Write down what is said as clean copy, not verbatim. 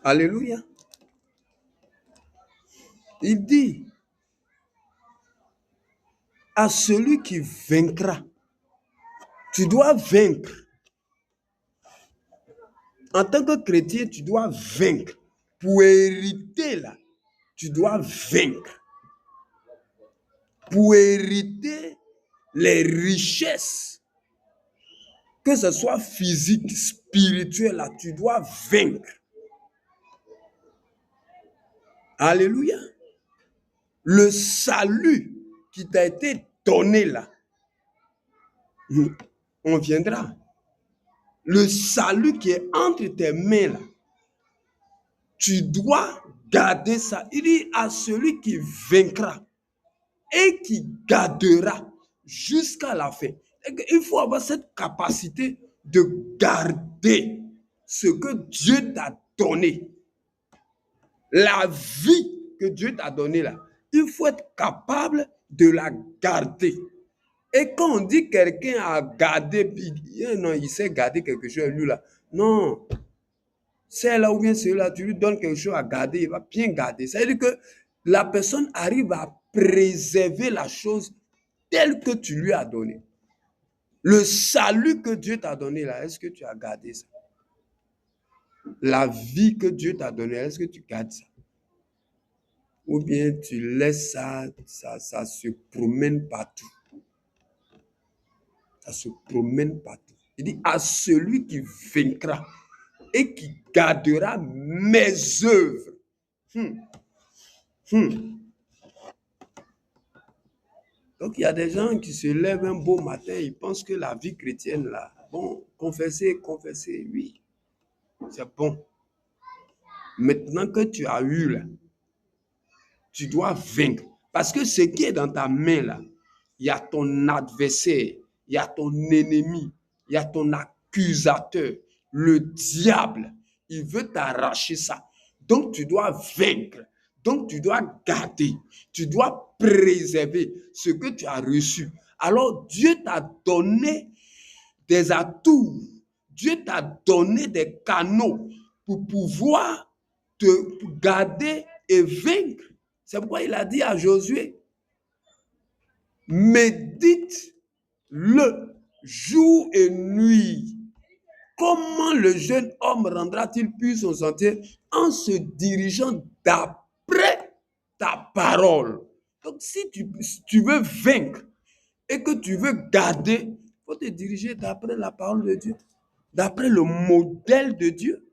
Alléluia. Il dit à celui qui vaincra, tu dois vaincre. En tant que chrétien, tu dois vaincre. Pour hériter là, tu dois vaincre. Pour hériter les richesses, que ce soit physique, spirituel, là, tu dois vaincre. Alléluia. Le salut qui t'a été donné là, on viendra. Le salut qui est entre tes mains là, tu dois garder ça. Il dit à celui qui vaincra et qui gardera jusqu'à la fin. Il faut avoir cette capacité de garder ce que Dieu t'a donné. La vie que Dieu t'a donnée là, il faut être capable de la garder. Et quand on dit quelqu'un a gardé, non, il sait garder quelque chose, lui là. Non, c'est là ou bien c'est là, tu lui donnes quelque chose à garder, il va bien garder. C'est-à-dire que la personne arrive à préserver la chose telle que tu lui as donné. Le salut que Dieu t'a donné là, est-ce que tu as gardé ça? La vie que Dieu t'a donnée, est-ce que tu gardes ça? Ou bien tu laisses ça se promène partout. Ça se promène partout. Il dit à celui qui vaincra et qui gardera mes œuvres. Donc il y a des gens qui se lèvent un beau matin, ils pensent que la vie chrétienne là, bon, confesser, oui, c'est bon. Maintenant que tu as eu là, tu dois vaincre. Parce que ce qui est dans ta main là, il y a ton adversaire, il y a ton ennemi, il y a ton accusateur, le diable. Il veut t'arracher ça. Donc tu dois vaincre. Donc tu dois garder. Tu dois préserver ce que tu as reçu. Alors Dieu t'a donné des atouts. Dieu t'a donné des canaux pour pouvoir te garder et vaincre. C'est pourquoi il a dit à Josué, médite-le jour et nuit. Comment le jeune homme rendra-t-il plus son sentier? En se dirigeant d'après ta parole. Donc si tu veux vaincre et que tu veux garder, il faut te diriger d'après la parole de Dieu, d'après le modèle de Dieu.